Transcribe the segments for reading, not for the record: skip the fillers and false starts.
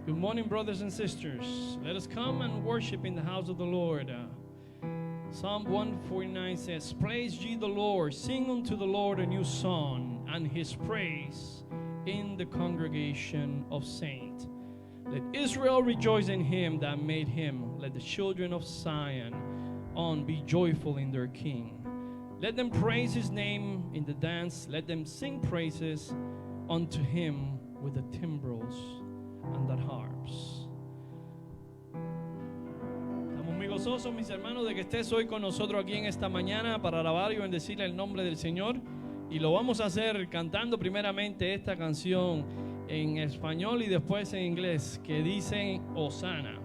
Good morning, brothers and sisters. Let us come and worship in the house of the Lord. Psalm 149 says, Praise ye the Lord, sing unto the Lord a new song, and his praise in the congregation of saints. Let Israel rejoice in him that made him. Let the children of Zion be joyful in their King. Let them praise his name in the dance. Let them sing praises unto him with the timbrels and the harps. Estamos muy gozosos, mis hermanos, de que estés hoy con nosotros aquí en esta mañana para alabar y bendecir el nombre del Señor. Y lo vamos a hacer cantando primeramente esta canción en español y después en inglés, que dicen Hosana.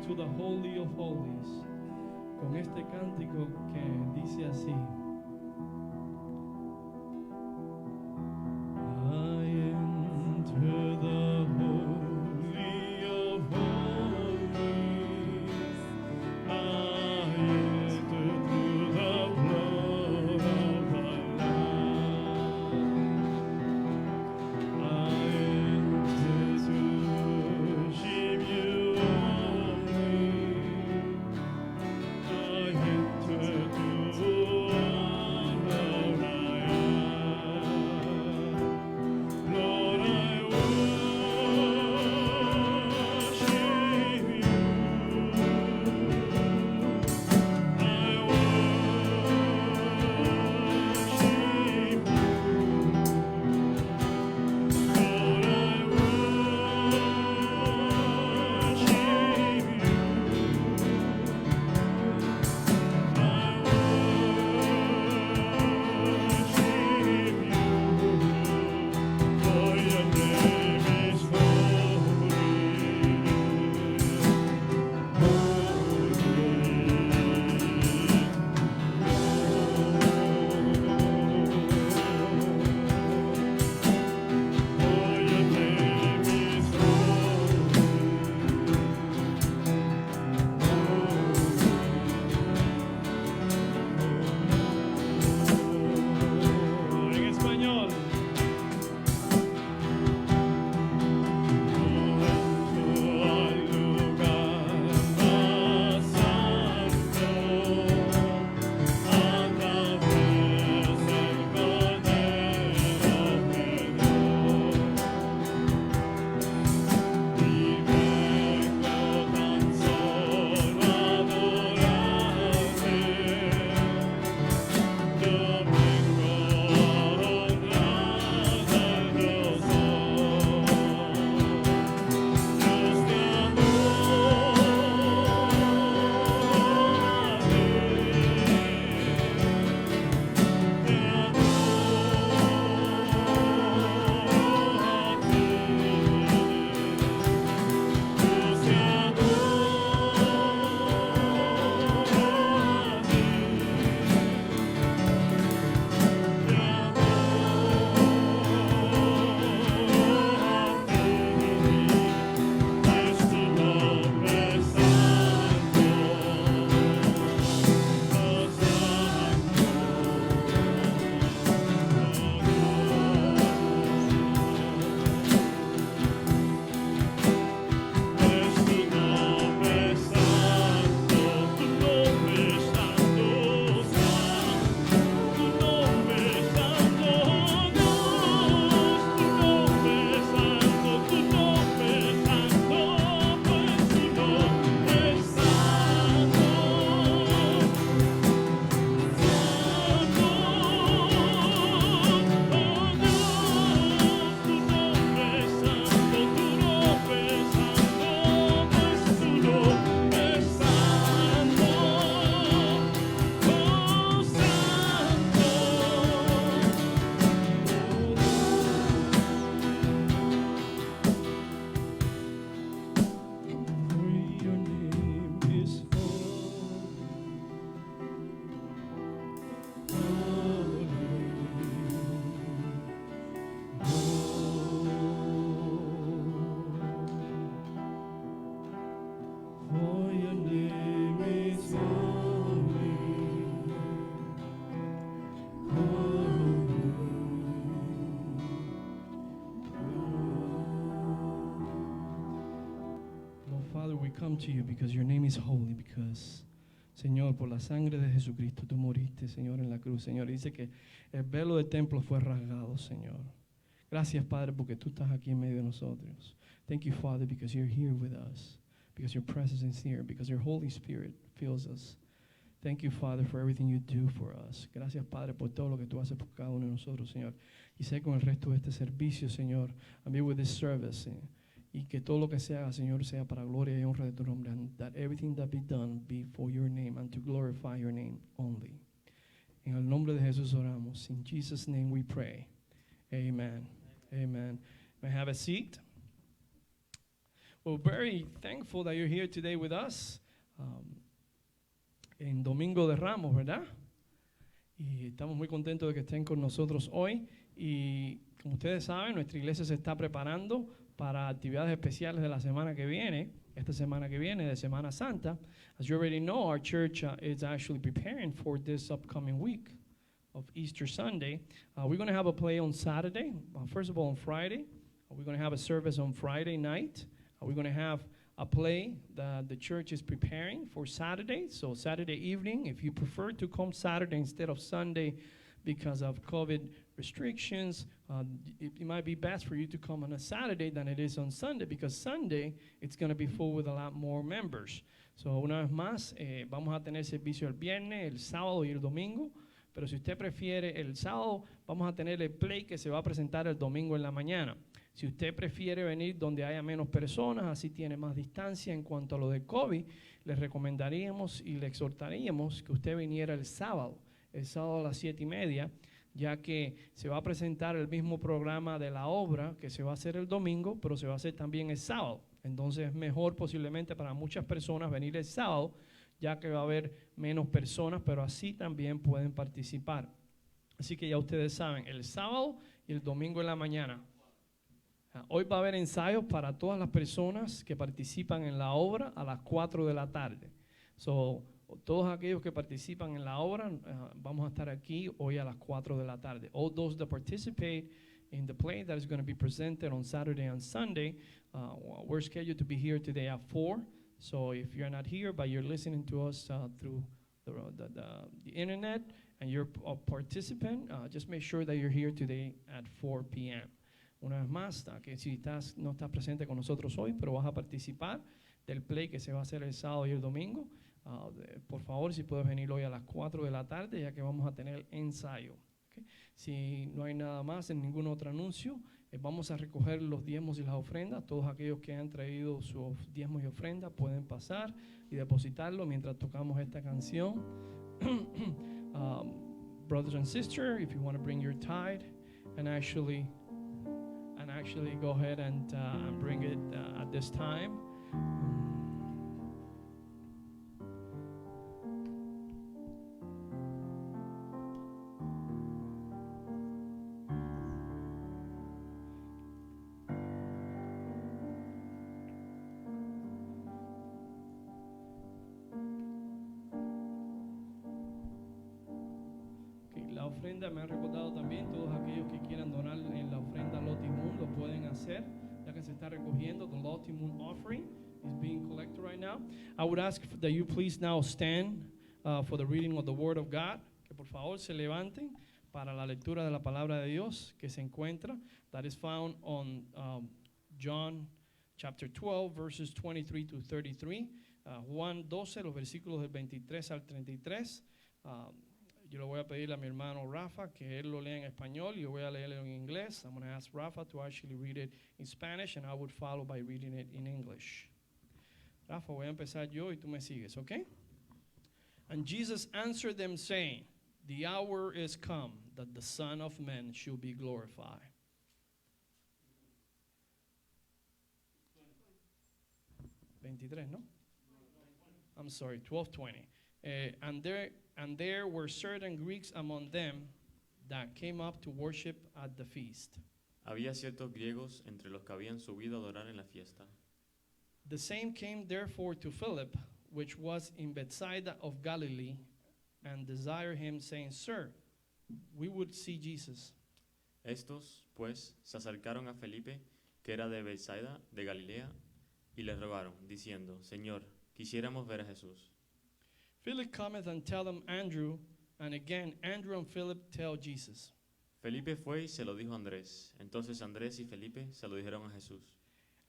To the Holy of Holies, con este cántico que dice así. I enter the Holy of Holies. I enter through the blood of the Lamb. I enter to worship you. I enter to come to you because your name is holy, because, Señor, por la sangre de Jesucristo tú moriste, Señor, en la cruz, Señor. Dice que el velo del templo fue rasgado, Señor. Gracias, Padre, porque tú estás aquí en medio de nosotros. Thank you, Father, because you're here with us, because your presence is here, because your Holy Spirit fills us. Thank you, Father, for everything you do for us. Gracias, Padre, por todo lo que tú haces por cada uno de nosotros, Señor. Y sé con el resto de este servicio, Señor, and be with this service, y que todo lo que se haga, Señor, sea para gloria y honra de tu nombre, and that everything that be done be for your name and to glorify your name only. En el nombre de Jesús oramos. In Jesus' name we pray. Amen. Amen. May I have a seat? We're very thankful that you're here today with us. En Domingo de Ramos, ¿verdad? Y estamos muy contentos de que estén con nosotros hoy. Y como ustedes saben, nuestra iglesia se está preparando para actividades especiales de la semana que viene, esta semana que viene, de Semana Santa. As you already know, our church is actually preparing for this upcoming week of Easter Sunday. We're going to have a play on Saturday. First of all, on Friday. We're going to have a service on Friday night. We're going to have a play that the church is preparing for Saturday. So Saturday evening, if you prefer to come Saturday instead of Sunday because of COVID restrictions, it might be best for you to come on a Saturday than it is on Sunday, because Sunday it's going to be full with a lot more members. So una vez más, vamos a tener servicio el viernes, el sábado y el domingo. Pero si usted prefiere el sábado, vamos a tener el play que se va a presentar el domingo en la mañana. Si usted prefiere venir donde haya menos personas, así tiene más distancia en cuanto a lo de COVID, le recomendaríamos y le exhortaríamos que usted viniera el sábado a las 7:30, ya que se va a presentar el mismo programa de la obra que se va a hacer el domingo, pero se va a hacer también el sábado. Entonces es mejor posiblemente para muchas personas venir el sábado, ya que va a haber menos personas, pero así también pueden participar. Así que ya ustedes saben, el sábado y el domingo en la mañana. Hoy va a haber ensayos para todas las personas que participan en la obra a las 4 de la tarde. So, todos aquellos que participan en la obra, vamos a estar aquí hoy a las 4 de la tarde. All those that participate in the play that is going to be presented on Saturday and Sunday, we're scheduled to be here today at 4. So if you're not here, but you're listening to us through the internet and you're a participant, just make sure that you're here today at 4 p.m. Una vez más, que si no estás presente con nosotros hoy, pero vas a participar del play que se va a hacer el sábado y el domingo, por favor, si puedes venir hoy a las 4 de la tarde, ya que vamos a tener ensayo. ¿Okay? Si no hay nada más en ningún otro anuncio, vamos a recoger los diezmos y las ofrendas. Todos aquellos que han traído sus diezmos y ofrendas pueden pasar y depositarlo mientras tocamos esta canción. Brothers and sisters, if you want to bring your tithe and actually go ahead and bring it at this time. La ofrenda, me han recordado también, todos aquellos que quieran donar en la ofrenda Loti Moon lo pueden hacer, ya que se está recogiendo. The Loti Moon offering is being collected right now. I would ask that you please now stand for the reading of the Word of God, que por favor se levanten para la lectura de la palabra de Dios que se encuentra, that is found on John chapter 12 verses 23 to 33, Juan 12 los versículos del 23 al 33. Yo le voy a pedir a mi hermano Rafa que él lo lea en español y yo voy a leerlo en inglés. I'm going to ask Rafa to actually read it in Spanish and I would follow by reading it in English. Rafa, voy a empezar yo y tú me sigues, okay? And Jesus answered them saying, the hour is come that the Son of Man should be glorified. 23, no? I'm sorry, 12:20. And there were certain Greeks among them that came up to worship at the feast. Había ciertos griegos entre los que habían subido a adorar en la fiesta. The same came therefore to Philip, which was in Bethsaida of Galilee, and desired him, saying, Sir, we would see Jesus. Estos, pues, se acercaron a Felipe, que era de Bethsaida, de Galilea, y le rogaron, diciendo, Señor, quisiéramos ver a Jesús. Philip cometh and telleth Andrew, and again Andrew and Philip tell Jesus. Felipe fue y se lo dijo a Andrés. Entonces Andrés y Felipe se lo dijeron a Jesús.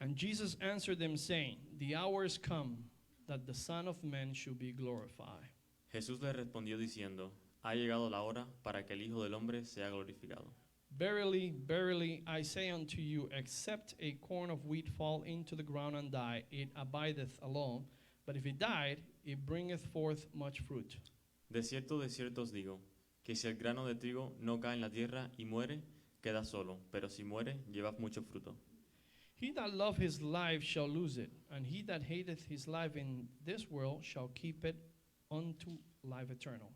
And Jesus answered them, saying, The hour is come that the Son of Man should be glorified. Jesús le respondió diciendo, ha llegado la hora para que el Hijo del Hombre sea glorificado. Verily, verily, I say unto you, except a corn of wheat fall into the ground and die, it abideth alone. But if it died, it bringeth forth much fruit. De cierto os digo, que si el grano de trigo no cae en la tierra y muere, queda solo, pero si muere, lleva mucho fruto. He that loveth his life shall lose it, and he that hateth his life in this world shall keep it unto life eternal.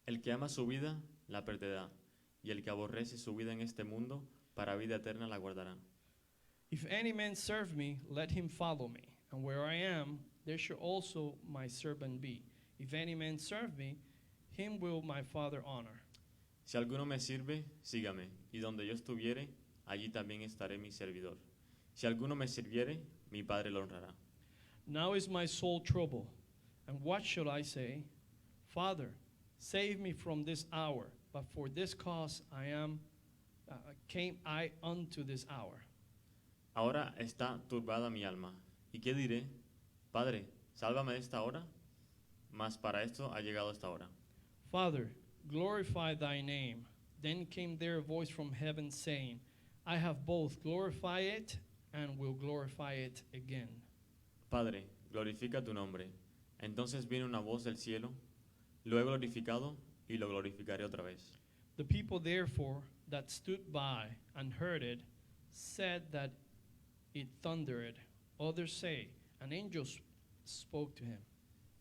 El que ama su vida, la perderá, y el que aborrece su vida en este mundo, para vida eterna la guardará. If any man serve me, let him follow me, and where I am, there shall also my servant be. If any man serve me, him will my Father honor. Si alguno me sirve, sígame, y donde yo estuviere, allí también estaré mi servidor. Si alguno me sirviere, mi Padre lo honrará. Now is my soul troubled, and what shall I say? Father, save me from this hour, but for this cause came I unto this hour. Ahora está turbada mi alma. ¿Y qué diré? Padre, sálvame de esta hora. Mas para esto ha llegado esta hora. Father, glorify thy name. Then came there a voice from heaven saying, I have both glorified it and will glorify it again. Padre, glorifica tu nombre. Entonces vino una voz del cielo, lo he glorificado y lo glorificaré otra vez. The people therefore that stood by and heard it said that it thundered. Others say, an angel spoke to him.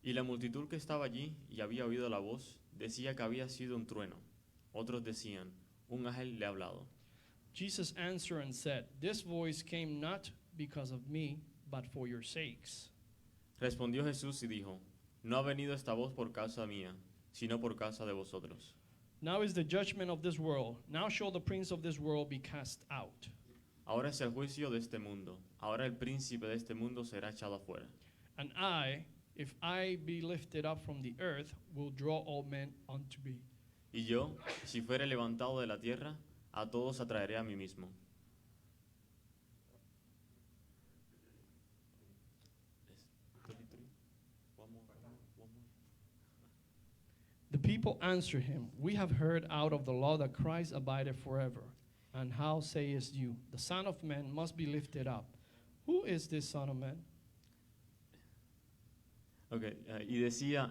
Y la multitud que estaba allí y había oído la voz, decía que había sido un trueno. Otros decían, un ángel le ha hablado. Jesus answered and said, This voice came not because of me, but for your sakes. Respondió Jesús y dijo, no ha venido esta voz por causa mía, sino por causa de vosotros. Now is the judgment of this world. Now shall the prince of this world be cast out. Ahora es el juicio de este mundo. Ahora el príncipe de este mundo será echado afuera. And I, if I be lifted up from the earth, will draw all men unto me. Y yo, si fuere levantado de la tierra, a todos atraeré a mí mismo. The people answered him, We have heard out of the law that Christ abideth forever. And how sayest you, the Son of Man must be lifted up? Who is this Son of Man? Okay, y decía,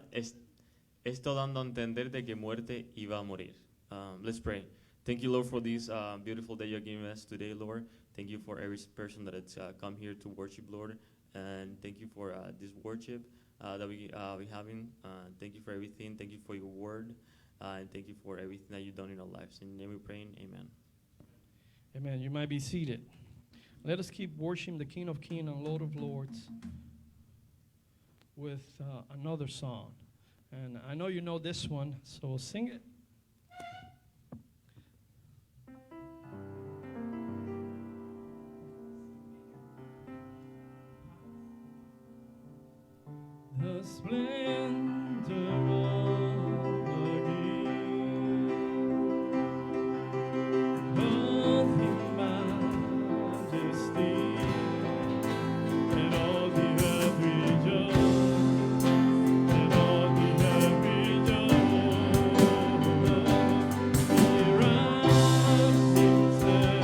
esto dando a entender de que muerte iba a morir. Let's pray. Thank you, Lord, for this beautiful day you're giving us today, Lord. Thank you for every person that has come here to worship, Lord. And thank you for this worship that we having. Thank you for everything. Thank you for your word. And thank you for everything that you've done in our lives. In your name we pray, amen. Amen. You might be seated. Let us keep worshiping the King of Kings and Lord of Lords with another song. And I know you know this one, so sing it. The splendor of the King, clothed in majesty, and all the earth rejoice, and all the earth rejoice. He wraps himself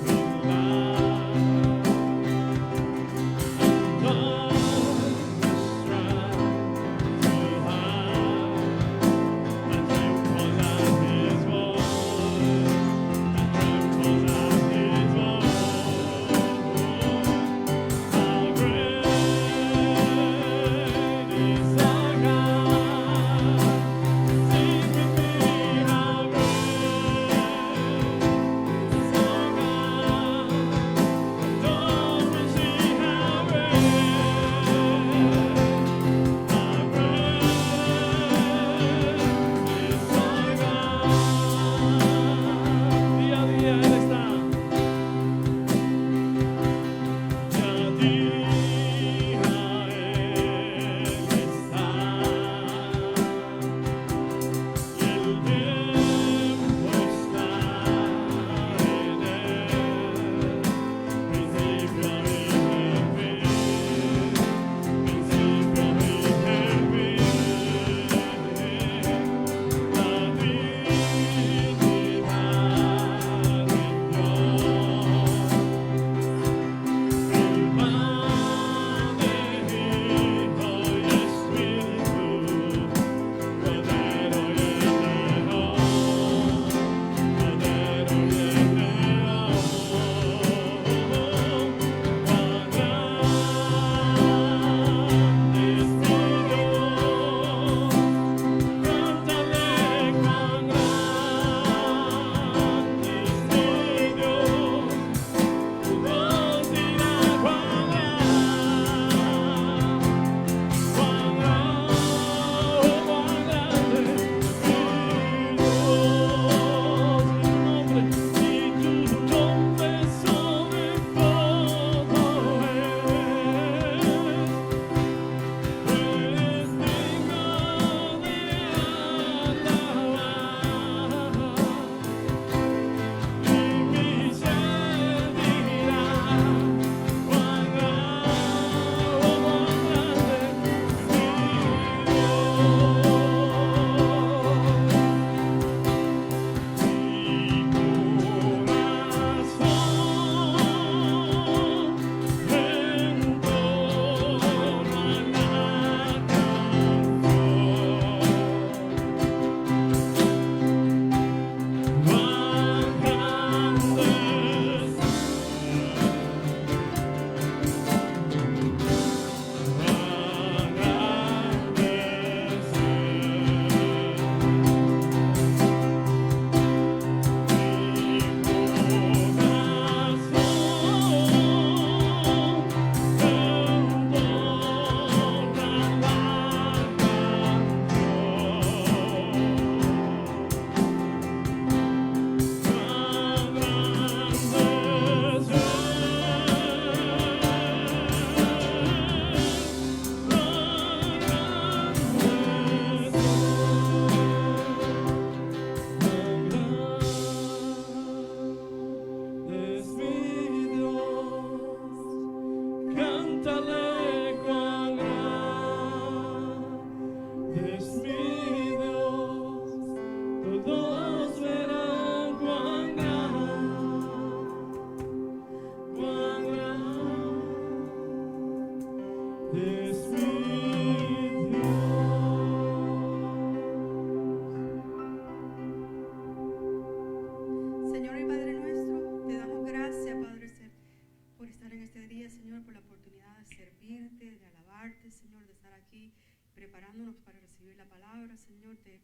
in light, and all the strife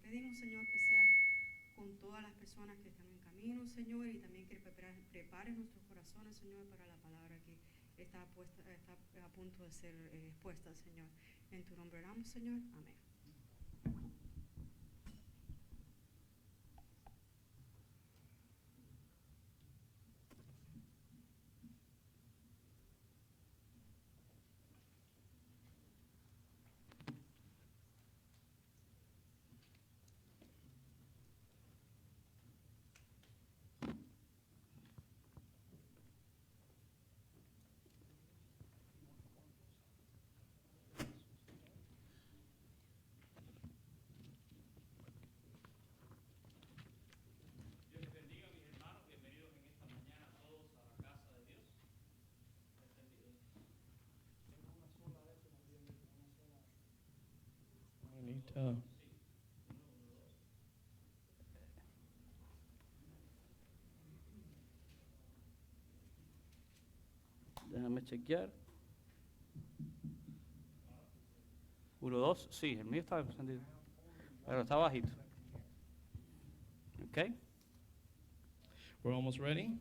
pedimos, Señor, que sea con todas las personas que están en camino, Señor, y también que prepare nuestros corazones, Señor, para la palabra que está a punto de ser expuesta, Señor. En tu nombre oramos, Señor. Amén. Déjame chequear. 1, 2, sí, el mío está encendido, pero está bajito. Ok. We're almost ready.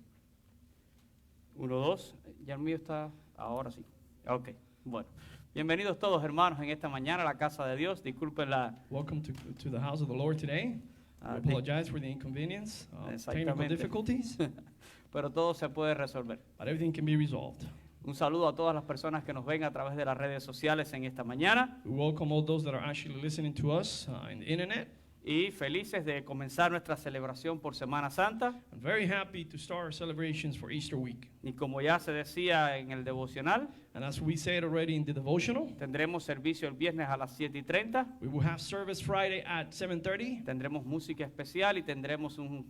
1, 2, ya el mío está, ahora sí. Ok, bueno. Bienvenidos todos, hermanos, en esta mañana a la casa de Dios. Disculpen la... Welcome to the house of the Lord today. I apologize for the inconvenience, technical Exactamente. difficulties, Pero todo se puede resolver. but everything can be resolved. Un saludo a todas las personas que nos ven a través de las redes sociales en esta mañana. We welcome all those that are actually listening to us in the internet. Y felices de comenzar nuestra celebración por Semana Santa. I'm very happy to start our celebrations for Easter week. Y como ya se decía en el devocional, And as we said already in the devotional, tendremos servicio el viernes a las 7:30. we will have service Friday at 7:30. Tendremos música especial y tendremos un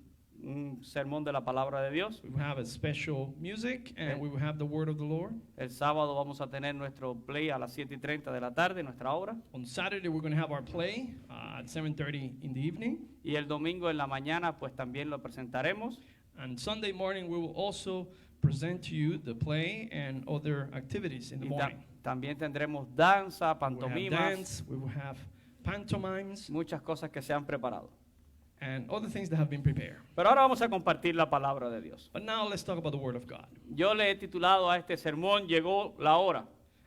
sermón de la palabra de Dios. We will have a special music and we will have the word of the Lord. El sábado vamos a tener nuestro play a las 7:30 de la tarde, nuestra obra. On Saturday, we're going to have our play at 7:30 in the evening. Y el domingo en la mañana pues también lo presentaremos. And Sunday morning, we will also present to you the play and other activities in the Y morning. también tendremos danza, We will have pantomimas, dance, we will have pantomimes, muchas cosas que se han preparado. and other things that have been prepared. Pero ahora vamos a compartir la palabra de Dios. But now let's talk about the Word of God. Yo le he titulado a este sermón, Llegó la hora.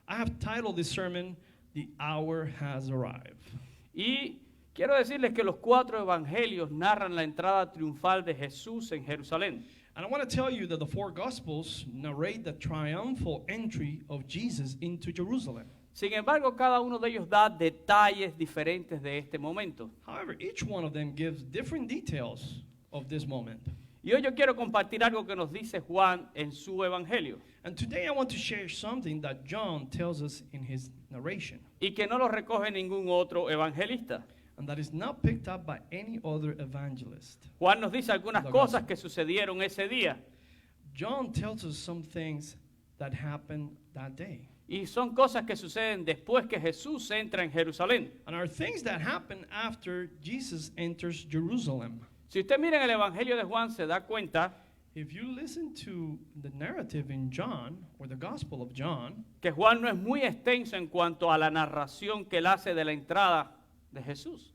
I have titled this sermon, The Hour Has Arrived. Y quiero decirles que los 4 evangelios narran la entrada triunfal de Jesús en Jerusalén. And I want to tell you that the 4 Gospels narrate the triumphal entry of Jesus into Jerusalem. Sin embargo, cada uno de ellos da detalles diferentes de este momento. However, each one of them gives different details of this moment. Y hoy yo quiero compartir algo que nos dice Juan en su evangelio And today I want to share something that John tells us in his narration, y que no lo recoge ningún otro evangelista. and that is not picked up by any other evangelist. Juan nos dice algunas Lo cosas gozo. que sucedieron ese día John tells us some things that happened that day. y son cosas que suceden después que Jesús entra en Jerusalén. And are things that happen after Jesus enters Jerusalem. Si usted mira en el evangelio de Juan se da cuenta If you listen to the narrative in John, or the Gospel of John, que Juan no es muy extenso en cuanto a la narración que él hace de la entrada de Jesús.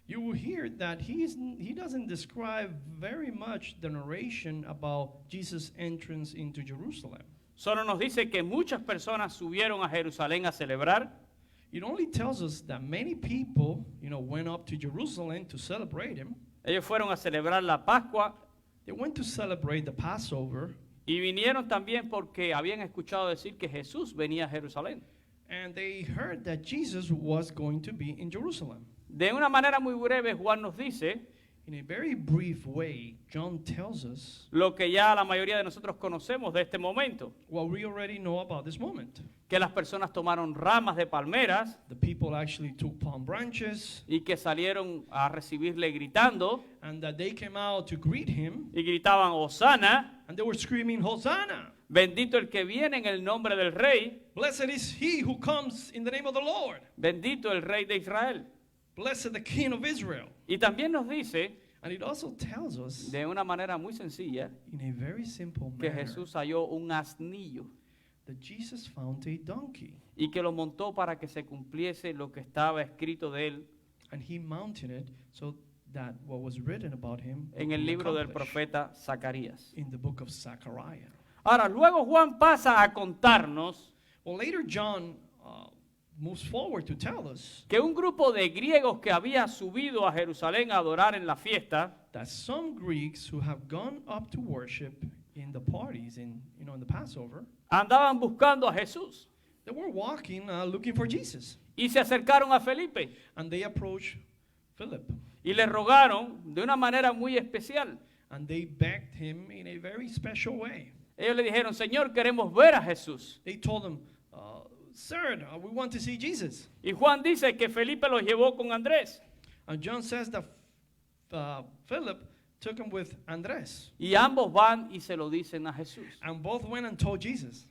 you will hear that he doesn't describe very much the narration about Jesus' entrance into Jerusalem. Solo nos dice que muchas personas subieron a Jerusalén a celebrar. It only tells us that many people, went up to Jerusalem to celebrate him. Ellos fueron a celebrar la Pascua They went to celebrate the Passover, y vinieron también porque habían escuchado decir que Jesús venía a Jerusalén. and they heard that Jesus was going to be in Jerusalem. De una manera muy breve, Juan nos dice In a very brief way, John tells us lo que ya la mayoría de nosotros conocemos de este momento, what we already know about this moment. que las personas tomaron ramas de palmeras The people actually took palm branches, y que salieron a recibirle gritando and that they came out to greet him, y gritaban, Hosana, and they were screaming, Hosanna! bendito el que viene en el nombre del Rey, Blessed is he who comes in the name of the Lord. bendito el Rey de Israel. Blessed the King of Israel. Y también nos dice, And it also tells us de una manera muy sencilla, in a very simple que manner Jesús halló un asnillo that Jesus found a donkey, y que lo montó para que se cumpliese lo que estaba escrito de él, and he mounted it so that what was written about him en would el be libro del accomplished profeta Zacarías. in the book of Zechariah. Ahora, luego Juan pasa a contarnos Well, later John moves forward to tell us que un grupo de griegos que había subido a Jerusalén a adorar en la fiesta that some Greeks who have gone up to worship in the parties in the Passover, andaban buscando a Jesús they were walking looking for Jesus, y se acercaron a Felipe and they approached Philip, y le rogaron de una manera muy especial. and they begged him in a very special way. Ellos le dijeron, Señor, queremos ver a Jesús. They told him, Sir, we want to see Jesus. Y Juan dice que Felipe los llevó con Andrés. And John says that Philip took him with Andres, Y ambos van y se lo dicen a Jesús. and both went and told Jesus.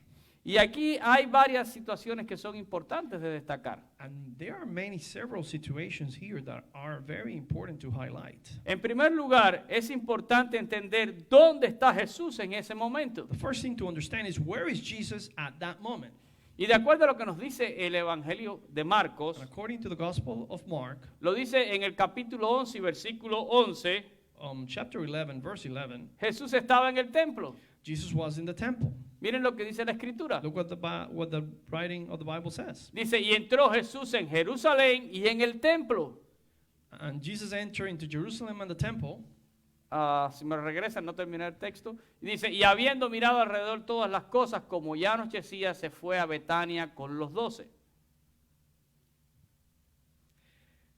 Y aquí hay varias situaciones que son importantes de destacar. And there are several situations here that are very important to highlight. En primer lugar, es importante entender dónde está Jesús en ese momento. The first thing to understand is, where is Jesus at that moment? Y de acuerdo a lo que nos dice el Evangelio de Marcos, And according to the Gospel of Mark, lo dice en el capítulo 11 y versículo 11, chapter 11, verse 11, Jesús estaba en el templo. Jesus was in the temple. Miren lo que dice la Escritura. Look what the writing of the Bible says. Dice, y entró Jesús en Jerusalén y en el templo. And Jesus entered into Jerusalem and the temple. Si me regresan, no terminé el texto. Y dice, y habiendo mirado alrededor todas las cosas, como ya anochecía, se fue a Betania con los 12.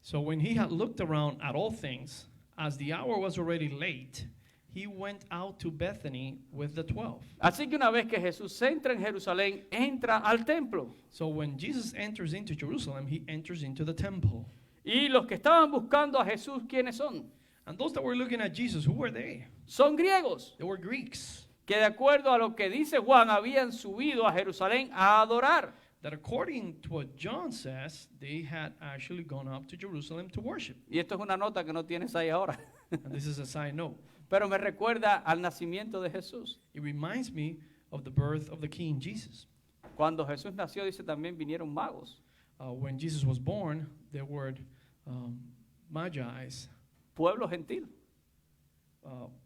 So when he had looked around at all things, as the hour was already late, he went out to Bethany with the 12. Así que una vez que Jesús entra en Jerusalén, entra al templo. So when Jesus enters into Jerusalem, he enters into the temple. Y los que estaban buscando a Jesús, ¿quiénes son? And those that were looking at Jesus, who were they? Son griegos, They were Greeks. que de acuerdo a lo que dice Juan, habían subido a Jerusalén a adorar. That according to what John says, they had actually gone up to Jerusalem to worship. Y esto es una nota que no tienes ahí ahora. And this is a side note. Pero me recuerda al nacimiento de Jesús. It reminds me of the birth of the King Jesus. Cuando Jesús nació, dice, también vinieron magos. When Jesus was born, there were magi's, Pueblo gentil.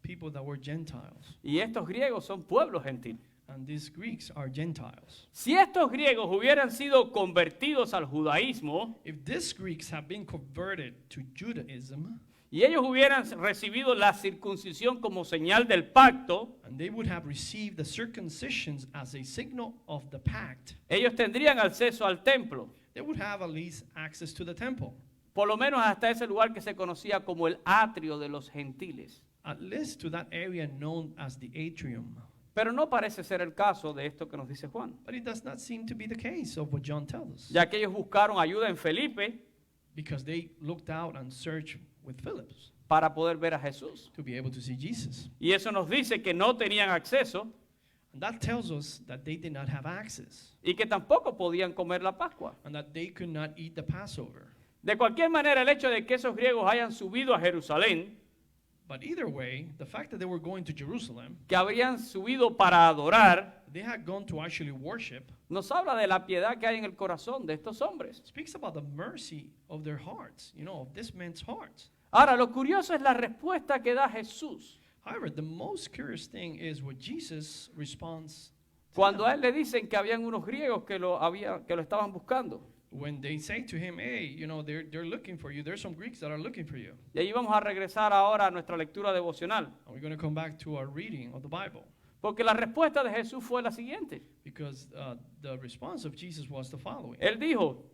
people that were Gentiles. Y estos griegos son pueblo gentil. And these Greeks are Gentiles. Si estos griegos hubieran sido convertidos al judaísmo If these Greeks have been converted to Judaism, y ellos hubieran recibido la circuncisión como señal del pacto, and they would have received the circumcisions as a signal of the pact, ellos tendrían acceso al templo, they would have at least access to the temple, por lo menos hasta ese lugar que se conocía como el atrio de los gentiles. at least to that area known as the atrium. Pero no parece ser el caso de esto que nos dice Juan, But it does not seem to be the case of what John tells us, ya que ellos buscaron ayuda en Felipe because they looked out and searched with Philip para poder ver a Jesús. to be able to see Jesus. Y eso nos dice que no tenían acceso And that tells us that they did not have access y que tampoco podían comer la Pascua. and that they could not eat the Passover. De cualquier manera, el hecho de que esos griegos hayan subido a Jerusalén, But either way, the fact that they were going to Jerusalem, que habrían subido para adorar, they had gone to actually worship, nos habla de la piedad que hay en el corazón de estos hombres. speaks about the mercy of their hearts, of this man's hearts. Ahora, lo curioso es la respuesta que da Jesús. However, the most curious thing is what Jesus responds to Cuando a them. él le dicen que habían unos griegos que lo estaban buscando. When they say to him, hey, they're looking for you. There's some Greeks that are looking for you. Y ahí vamos a regresar ahora a nuestra lectura devocional. And we're going to come back to our reading of the Bible. Porque la respuesta de Jesús fue la siguiente. Because the response of Jesus was the following. Él dijo,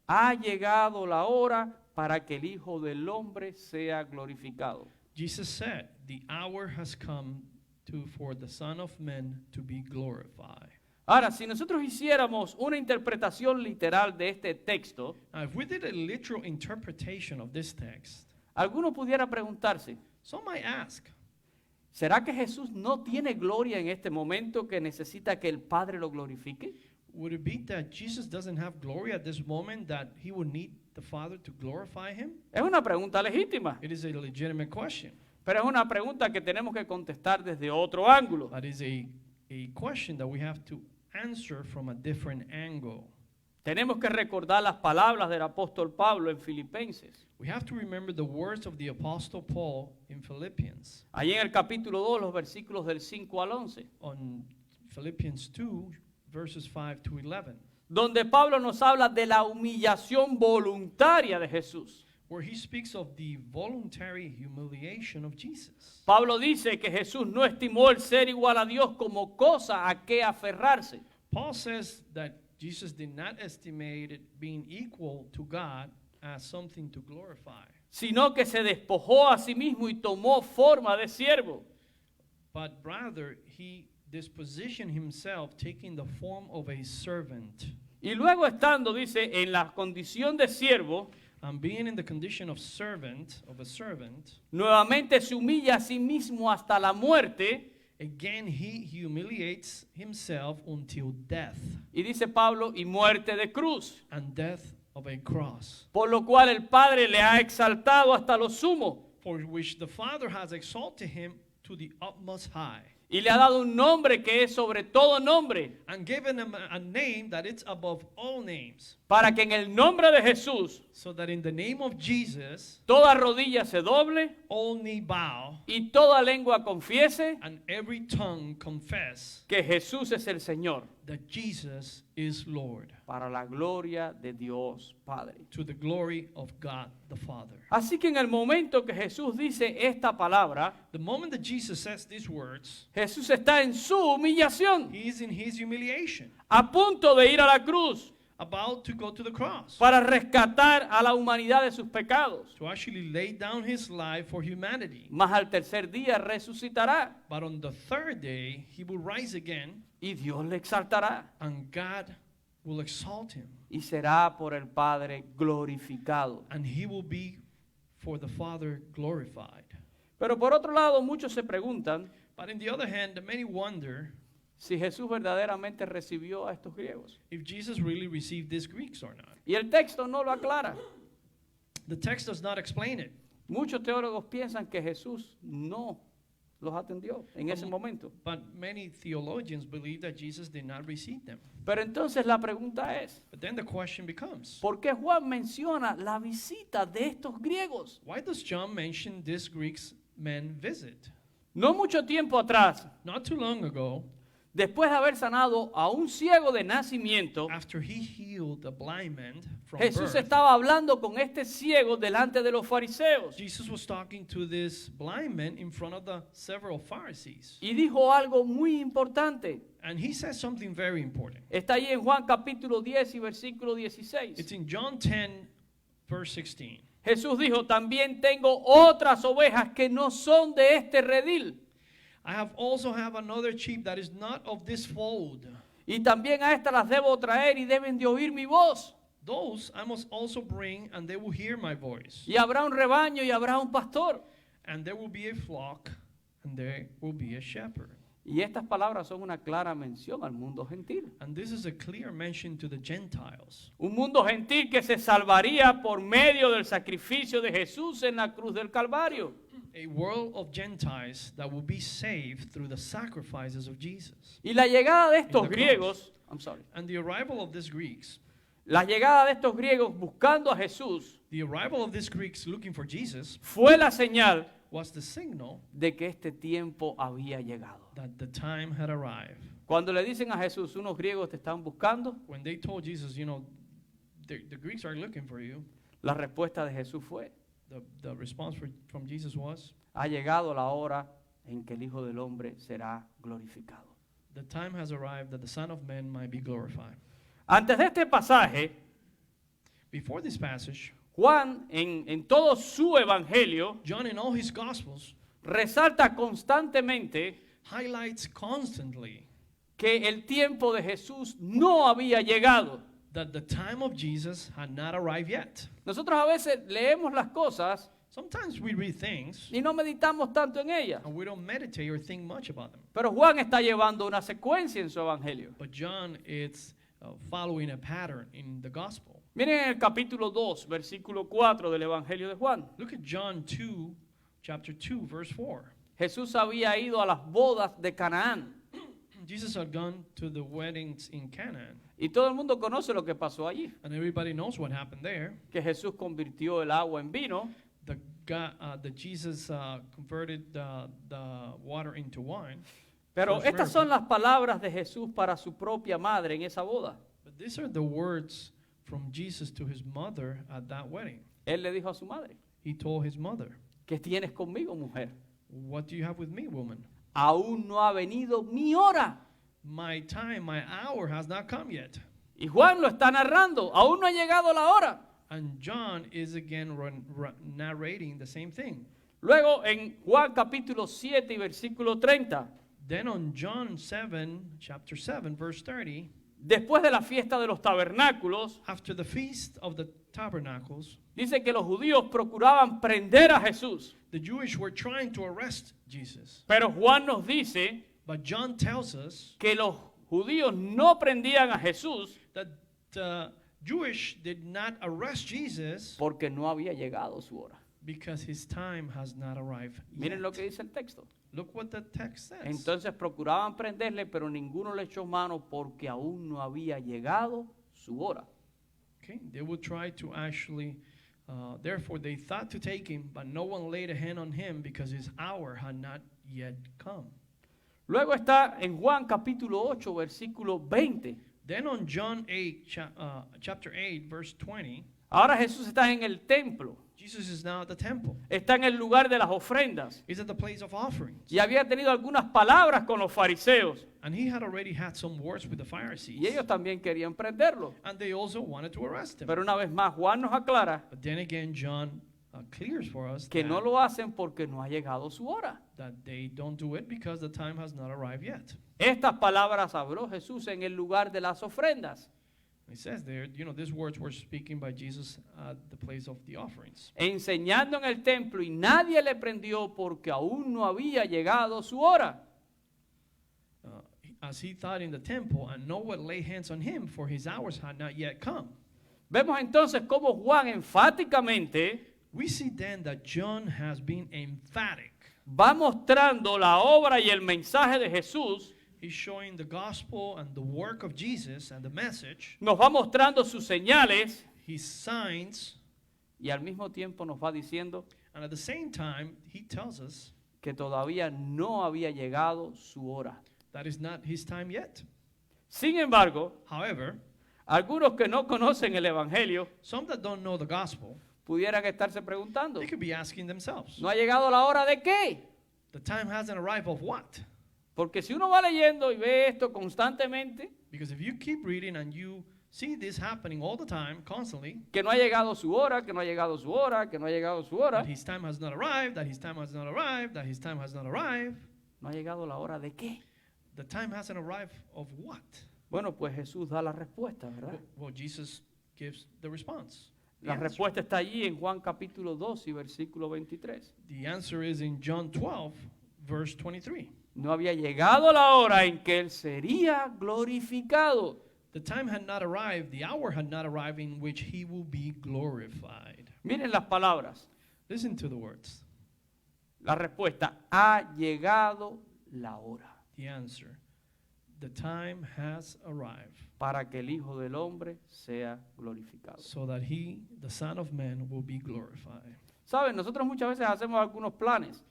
ha llegado la hora para que el Hijo del Hombre sea glorificado. Jesus said, the hour has come for the Son of Man to be glorified. Ahora, si nosotros hiciéramos una interpretación literal de este texto, Now, if we did a literal interpretation of this text, alguno pudiera preguntarse, some might ask, ¿será que Jesús no tiene gloria en este momento que necesita que el Padre lo glorifique? would it be that Jesus doesn't have glory at this moment, that he would need the Father to glorify him? Es una pregunta legítima, It is a legitimate question. pero es una pregunta que tenemos que contestar desde otro ángulo. That is a question that we have to answer from a different angle. Tenemos que recordar las palabras del apóstol Pablo en Filipenses. We have to remember the words of the Apostle Paul in Philippians. Allí en el capítulo 2, los versículos del 5 al 11. On Philippians 2, verses 5 to 11, Donde Pablo nos habla de la humillación voluntaria de Jesús. where he speaks of the voluntary humiliation of Jesus. Pablo dice que Jesús no estimó el ser igual a Dios como cosa a que aferrarse, Paul says that Jesus did not estimate it being equal to God as something to glorify, sino que se despojó a sí mismo y tomó forma de siervo. but rather he dispositioned himself, taking the form of a servant. Y luego estando, dice, en la condición de siervo, And being in the condition of a servant, nuevamente se humilla a sí mismo hasta la muerte. again he humiliates himself until death, Y dice Pablo, y muerte de cruz. and death of a cross, Por lo cual el Padre le ha exaltado hasta lo sumo for which the Father has exalted him to the utmost high, y le ha dado un nombre que es sobre todo nombre, and given him a name that it's above all names, para que en el nombre de Jesús so that in the name of Jesus toda rodilla se doble all knee bow y toda lengua confiese and every tongue confess que Jesús es el Señor, that Jesus is Lord, para la gloria de Dios Padre. to the glory of God the Father. Así que en el momento que Jesús dice esta palabra, The moment that Jesus says these words, Jesús está en su humillación, he is in his humiliation, a punto de ir a la cruz about to go to the cross, para rescatar a la humanidad de sus pecados. to actually lay down his life for humanity. Mas al tercer día resucitará But on the third day, he will rise again, y Dios le exaltará and God will exalt him, y será por el Padre glorificado. and he will be for the Father glorified. Pero por otro lado, muchos se preguntan But on the other hand, many wonder si Jesús verdaderamente recibió a estos griegos. if Jesus really received these Greeks or not. Y el texto no lo aclara. The text does not explain it. Muchos teólogos piensan que Jesús no los atendió en ese momento. But many theologians believe that Jesus did not receive them. Pero entonces la pregunta es, But then the question becomes, ¿por qué Juan menciona la visita de estos griegos? why does John mention this Greeks men visit? No mucho tiempo atrás, Not too long ago, después de haber sanado a un ciego de nacimiento, after he healed the blind man from Jesús birth, estaba hablando con este ciego delante de los fariseos Jesus was talking to this blind man in front of the several Pharisees. y dijo algo muy importante. And he says something very important. Está ahí en Juan capítulo 10 y versículo It's 16. in John 10, verse 16. Jesús dijo, también tengo otras ovejas que no son de este redil. I have another sheep that is not of this fold. Y también a estas las debo traer y deben de oír mi voz. Those I must also bring, and they will hear my voice. Y habrá un rebaño y habrá un pastor. And there will be a flock, and there will be a shepherd. Y estas palabras son una clara mención al mundo gentil. And this is a clear mention to the Gentiles. Un mundo gentil que se salvaría por medio del sacrificio de Jesús en la cruz del Calvario. A world of Gentiles that will be saved through the sacrifices of Jesus. Y la llegada de estos In the griegos, And the arrival of these Greeks, la llegada de estos griegos buscando a Jesús the arrival of these Greeks looking for Jesus fue la señal was the signal de que este tiempo había llegado. that the time had arrived. Cuando le dicen a Jesús, unos griegos te están buscando, When they told Jesus, the Greeks are looking for you, la respuesta de Jesús fue, the response from Jesus was, ha llegado la hora en que el Hijo del Hombre será glorificado. the time has arrived that the Son of Man might be glorified. Antes de este pasaje, Before this passage, Juan en todo su evangelio John in all his Gospels resalta constantemente highlights constantly que el tiempo de Jesús no había llegado. that the time of Jesus had not arrived yet. Nosotros a veces leemos las cosas Sometimes we read things y no meditamos tanto en ellas. and we don't meditate or think much about them. Pero Juan está llevando una secuencia en su evangelio. But John is following a pattern in the Gospel. Miren en el capítulo 2, versículo 4 del evangelio de Juan. Look at John 2, chapter 2, verse 4. Jesús había ido a las bodas de Canaán. Jesus had gone to the weddings in Canaan, Y todo el mundo conoce lo que pasó allí. and everybody knows what happened there. Que Jesús convirtió el agua en vino. The Jesus converted the water into wine. Pero Pues, estas son las palabras de Jesús para su propia madre en esa boda. But these are the words from Jesus to his mother at that wedding. Él le dijo a su madre, He told his mother, ¿qué tienes conmigo, mujer? "What do you have with me, woman? Aún no ha venido mi hora. My time, my hour has not come yet." Y Juan lo está narrando, aún no ha llegado la hora. And John is again narrating the same thing. Luego en Juan capítulo 7 y versículo 30, Then on John 7, chapter 7, verse 30, después de la fiesta de los tabernáculos, after the feast of the tabernacles, dice que los judíos procuraban prender a Jesús. the Jewish were trying to arrest Jesus. Pero Juan nos dice But John tells us que los judíos no prendían a Jesús that the Jewish did not arrest Jesus porque no había llegado su hora. because his time has not arrived Miren yet. lo que dice el texto. Look what the text says. Entonces procuraban prenderle, pero ninguno le echó mano porque aún no había llegado su hora. Okay, they would try to actually, therefore they thought to take him, but no one laid a hand on him because his hour had not yet come. Luego está en Juan capítulo 8, versículo 20. Then on John 8, chapter 8, verse 20, Ahora Jesús está en el templo, Jesus is now at the temple. está en el lugar de las ofrendas He's at the place of offerings. y había tenido algunas palabras con los fariseos And he had already had some words with the Pharisees. y ellos también querían prenderlo. And they also wanted to arrest him. Pero una vez más Juan nos aclara But then again, John clears for us que no lo hacen porque no ha llegado su hora. that they don't do it because the time has not arrived yet. Estas palabras habló Jesús en el lugar de las ofrendas, It says there, these words were speaking by Jesus at the place of the offerings. enseñando en el templo y nadie le prendió porque aún no había llegado su hora. As he thought in the temple, and no one lay hands on him, for his hours had not yet come. Vemos entonces cómo Juan enfáticamente We see then that John has been emphatic. va mostrando la obra y el mensaje de Jesús, He's showing the gospel and the work of Jesus and the message, nos va mostrando sus señales his signs, y al mismo tiempo nos va diciendo and at the same time, he tells us que todavía no había llegado su hora. that is not his time yet. Sin embargo, However, algunos que no conocen el Evangelio some that don't know the gospel, pudieran estarse preguntando, they could be asking themselves, ¿no ha llegado la hora de qué? the time hasn't arrived of what? Porque si uno va leyendo y ve esto constantemente, Because if you keep reading and you see this happening all the time, constantly, que no ha llegado su hora, que no ha llegado su hora, que no ha llegado su hora, that his time has not arrived, that his time has not arrived, that his time has not arrived, no ha llegado la hora de qué. the time hasn't arrived of what? Bueno, pues Jesús da la respuesta, ¿verdad? Well, Jesus gives the response. The La answer. respuesta está allí en Juan capítulo 2 y versículo 23. The answer is in John 12, verse 23. No había llegado la hora en que Él sería glorificado. The time had not arrived, the hour had not arrived in which he will be glorified. Miren las palabras. Listen to the words. La respuesta, ha llegado la hora The answer. The time has arrived para que el Hijo del Hombre sea glorificado. so that he, the Son of Man, will be glorified. Saben, nosotros muchas veces hacemos algunos planes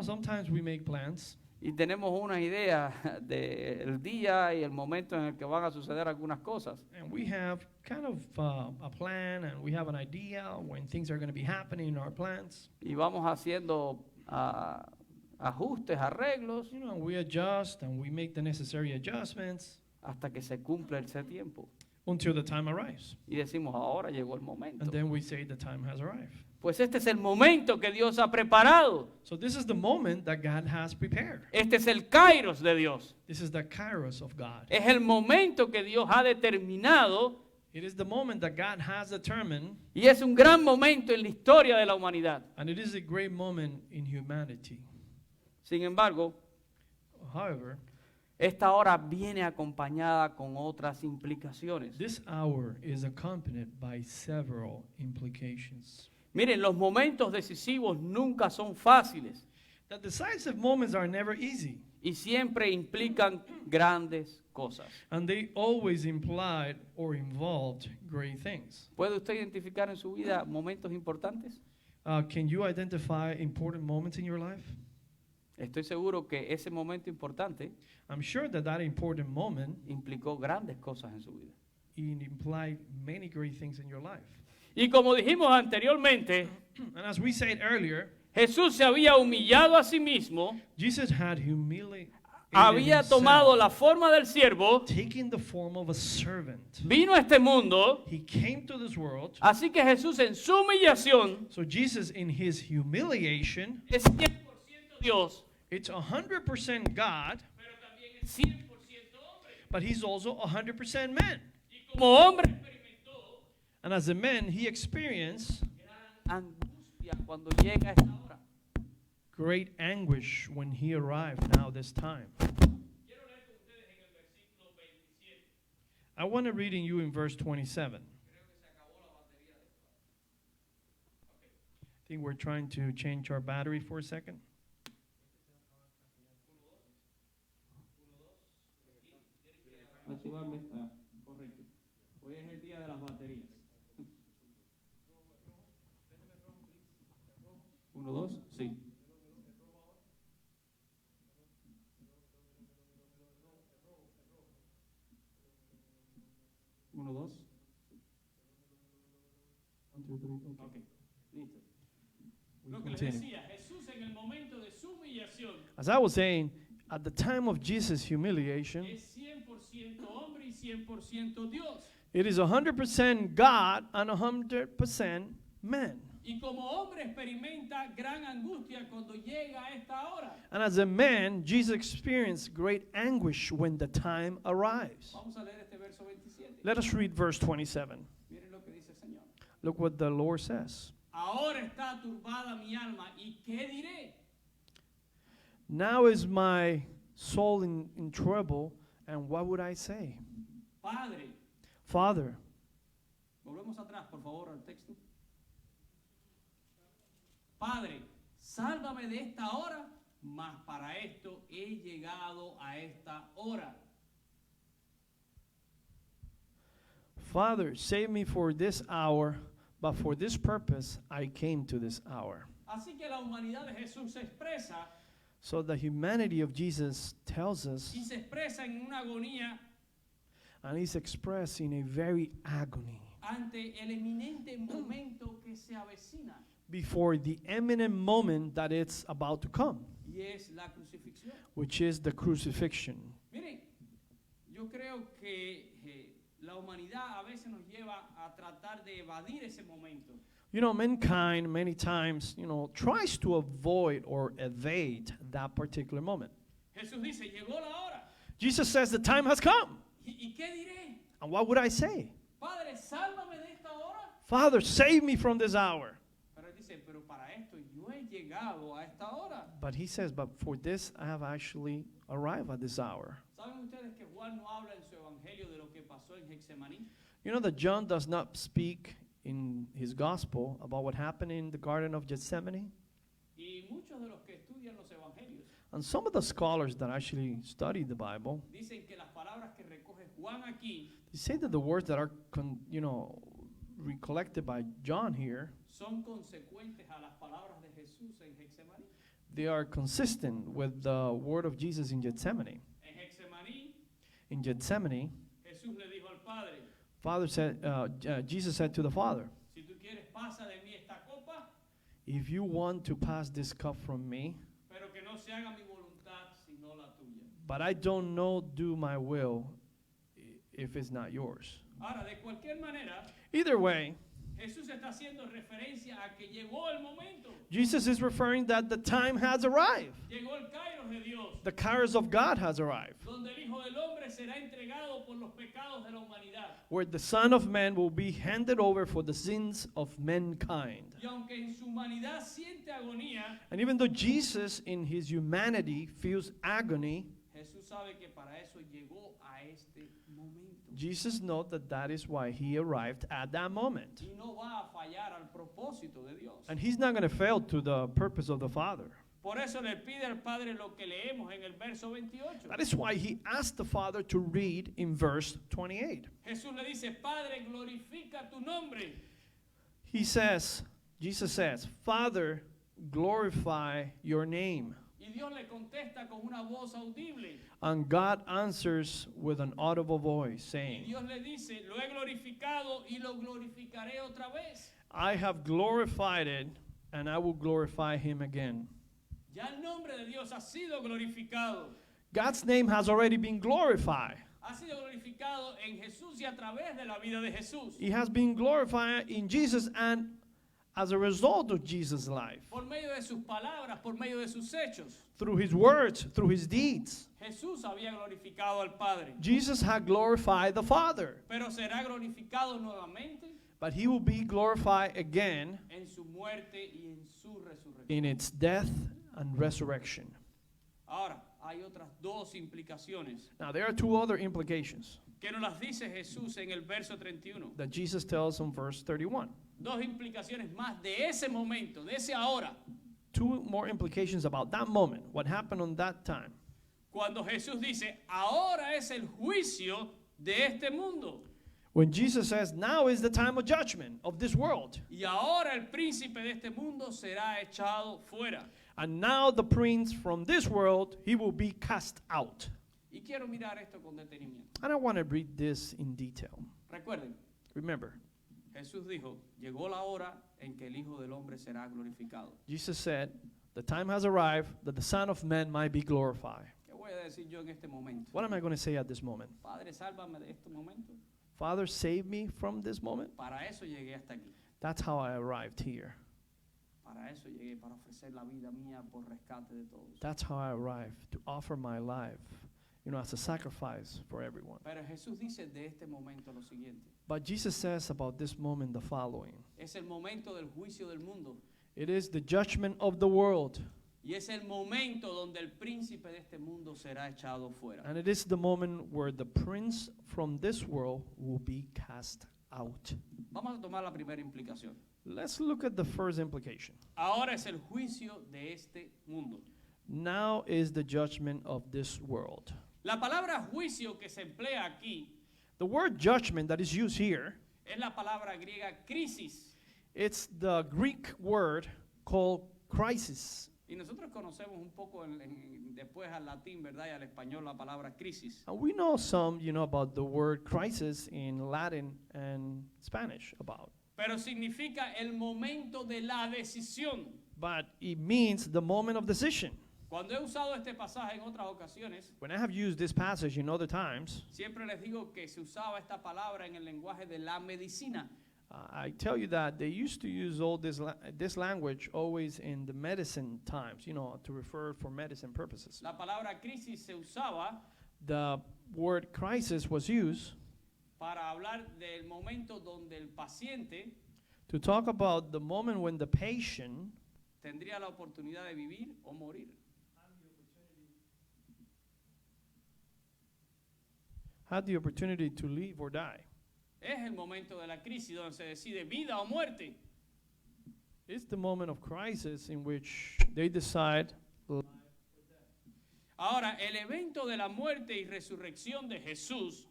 Sometimes we make plans y tenemos una idea del día y el momento en el que van a suceder algunas cosas. and we have kind of a plan and we have an idea when things are going to be happening in our plans. Y vamos haciendo ajustes, arreglos, And we adjust and we make the necessary adjustments hasta que se cumple ese tiempo. until the time arrives. Y decimos, ahora llegó el momento. And then we say the time has arrived. Pues este es el momento que Dios ha preparado. So this is the moment that God has prepared. Este es el kairos de Dios. This is the kairos of God. Es el momento que Dios ha determinado It is the moment that God has determined, y es un gran momento en la historia de la humanidad. and it is a great moment in humanity. Sin embargo, However, esta hora viene acompañada con otras implicaciones. this hour is accompanied by several implications. Miren, los momentos decisivos nunca son fáciles. that decisive moments are never easy, y siempre implican grandes cosas. and they always implied or involved great things. ¿Puede usted identificar en su vida momentos importantes? Can you identify important moments in your life? Estoy seguro que ese momento importante I'm sure that that important moment implicó grandes cosas en su vida. it implied many great things in your life. Y como dijimos anteriormente, And as we said earlier, Jesús se había humillado a sí mismo, Jesus had humiliated había tomado la forma del siervo, taking the form of a servant. vino a este mundo, He came to this world. así que Jesús en su humillación So Jesus, in his humiliation, es 100% Dios, it's 100% God, pero también es 100% hombre. but he's also 100% man. Y como hombre experimentó And as a man, he experienced gran angustia cuando llega a esta hora. great anguish when he arrived now this time. Quiero leer con ustedes en el versículo 27. I want to read in you in verse 27. Creo que se acabó la batería de esto. I think we're trying to change our battery for a second. Correcto. Hoy es el día de las baterías. 1, 2, sí. Uno, dos. Ok, listo. Lo que les Continue. decía, Jesús en el momento de su humillación As I was saying, at the time of Jesus' humiliation, es 100% hombre y 100% Dios. it is 100% God and 100% man. Y como hombre experimenta gran angustia cuando llega a esta hora. And as a man, Jesus experienced great anguish when the time arrives. Vamos a leer este verso 27. Let us read verse 27. Miren lo que dice el Señor. Look what the Lord says. Ahora está turbada mi alma, ¿y qué diré? Now is my soul in trouble, and what would I say? Padre, Father, volvemos atrás, por favor, al texto. Padre, sálvame de esta hora, mas para esto he llegado a esta hora. Father, save me for this hour, but for this purpose I came to this hour. Así que la humanidad de Jesús se expresa So the humanity of Jesus tells us, y se expresa en una agonía and is expressed in a very agony ante el eminente momento que se avecina before the imminent moment that it's about to come, y es la crucifixión. which is the crucifixion. Miren, yo creo que la humanidad a veces nos lleva a tratar de evadir ese momento. You know, mankind many times, tries to avoid or evade that particular moment. Jesús dice, llegó la hora. Jesus says the time has come. ¿Y qué diré? And what would I say? Padre, sálvame de esta hora. Father, save me from this hour. Pero él dice, pero para esto yo he llegado a esta hora. But he says, but for this I have actually arrived at this hour. ¿Saben ustedes que Juan no habla en su evangelio de lo que pasó en Getsemaní? You know that John does not speak in his gospel about what happened in the Garden of Gethsemane? Y muchos de los que estudian los evangelios And some of the scholars that actually study the Bible, dicen que las palabras que recoge Juan aquí they say that the words that are, recollected by John here, son consecuentes a las palabras de Jesús en Getsemaní. they are consistent with the word of Jesus in Gethsemane. En Getsemaní, In Gethsemane, Jesús le dijo al Padre, Jesus said to the Father, si tú quieres pasa de mí esta copa, if you want to pass this cup from me, pero que no se haga mi voluntad sino la tuya. but I don't know do my will if it's not yours. Ahora, de cualquier manera, Either way, Jesús está haciendo referencia a que llegó el momento. Jesus is referring that the time has arrived. Llegó el Kairos de Dios, The kairos of God has arrived, donde el Hijo del Hombre será entregado por los pecados de la humanidad. where the Son of Man will be handed over for the sins of mankind. Y aunque en su humanidad siente agonía, And even though Jesus in his humanity feels agony, Jesús sabe que para eso llegó a este momento. Jesus knows that that is why he arrived at that moment. Y no va a fallar al propósito de Dios. And he's not going to fail to the purpose of the Father. Por eso le pide al Padre lo que leemos en el verso 28. That is why he asked the Father to read in verse 28. Jesús le dice, Padre, glorifica tu nombre. Jesus says, Father, glorify your name. Y Dios le contesta con una voz audible. And God answers with an audible voice, Y saying, Dios le dice, lo he glorificado y lo glorificaré otra vez. I have glorified it, and I will glorify him again. Ya el nombre de Dios ha sido glorificado. God's name has already been glorified. Ha sido glorificado en Jesús y a través de la vida de Jesús. He has been glorified in Jesus and as a result of Jesus' life. Por medio de sus palabras, por medio de sus hechos. Through his words, through his deeds. Jesús había glorificado al Padre. Jesus had glorified the Father. Pero será glorificado nuevamente But he will be glorified again en su muerte y en su resurrección. in its death and resurrection. Ahora, hay otras dos implicaciones Now, there are two other implications que nos las dice Jesús en el verso 31. that Jesus tells in verse 31. Dos implicaciones más de ese momento, de ese ahora. Two more implications about that moment, what happened on that time. Cuando Jesús dice, ahora es el juicio de este mundo. When Jesus says, now is the time of judgment of this world. Y ahora el príncipe de este mundo será echado fuera. And now the prince from this world, he will be cast out. Y quiero mirar esto con detenimiento. And I want to read this in detail. Recuerden, Remember, Jesús dijo, llegó la hora en que el Hijo del Hombre será glorificado. Jesus said, the time has arrived that the Son of Man might be glorified. ¿Qué voy a decir yo en este momento? What am I going to say at this moment? Padre, sálvame de este momento. Father, save me from this moment. Para eso llegué hasta aquí. That's how I arrived here. Para eso llegué, para ofrecer la vida mía por rescate de todos. That's how I arrived, to offer my life, as a sacrifice for everyone. Pero Jesús dice de este momento lo siguiente. But Jesus says about this moment the following. Es el momento del juicio del mundo. It is the judgment of the world, Y es el momento donde el príncipe de este mundo será echado fuera. and it is the moment where the prince from this world will be cast out. Vamos a tomar la primera implicación. Let's look at the first implication. Ahora es el juicio de este mundo. Now is the judgment of this world. La palabra juicio que se emplea aquí The word judgment that is used here, es la palabra griega crisis. it's the Greek word called crisis. Y nosotros conocemos un poco después al latín, ¿verdad? Y al español la palabra crisis. And we know some, about the word crisis in Latin and Spanish about. Pero significa el momento de la decisión. But it means the moment of decision. Cuando he usado este pasaje en otras ocasiones, When I have used this passage in other times, siempre les digo que se usaba esta palabra en el lenguaje de la medicina. I tell you that they used to use all this language always in the medicine times, to refer for medicine purposes. La palabra crisis se usaba The word crisis was used para hablar del momento donde el paciente to talk about the moment when the patient tendría la oportunidad de vivir o morir. had the opportunity to live or die. Es el momento de la crisis donde se decide vida o muerte. It's the moment of crisis in which they decide. Ahora, el evento de la muerte y resurrección de Jesús,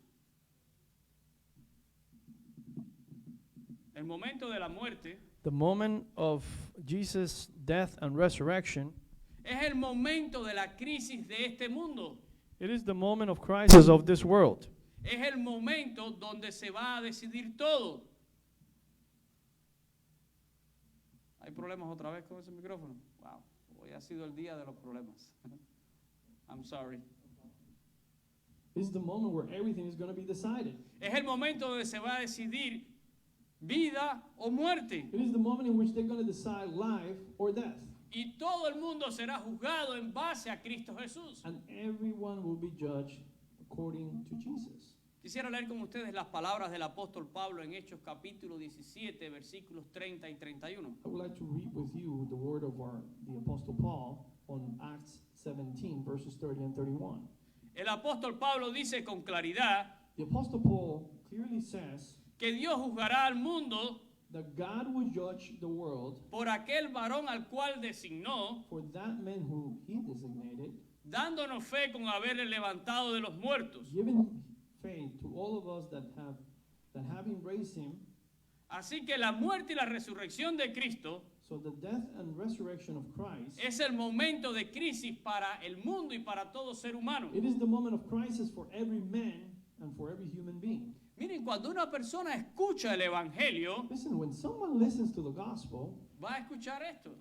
el momento de la muerte, The moment of Jesus' death and resurrection, es el momento de la crisis de este mundo. it is the moment of crisis of this world. Es el momento donde se va a decidir todo. ¿Hay problemas otra vez con ese micrófono? Wow, hoy ha sido el día de los problemas. I'm sorry. It's the moment where everything is going to be decided. Es el momento donde se va a decidir vida o muerte. It is the moment in which they're going to decide life or death. Y todo el mundo será juzgado en base a Cristo Jesús. And everyone will be judged according to Jesus. Quisiera leer con ustedes las palabras del apóstol Pablo en Hechos capítulo 17, versículos 30 y 31. I would like to read with you the word of the Apostle Paul on Acts 17, verses 30 and 31. El apóstol Pablo dice con claridad The Apostle Paul clearly says que Dios juzgará al mundo that God would judge the world por aquel varón al cual designó, for that man who he designated, dándonos fe con haberle levantado de los muertos. giving faith to all of us that have embraced him. Así que la muerte y la resurrección de Cristo So the death and resurrection of Christ, es el momento de crisis para el mundo y para todo ser humano. it is the moment of crisis for every man and for every human being. Miren, cuando una persona escucha el Evangelio, Listen, when someone listens to the gospel, va a escuchar esto,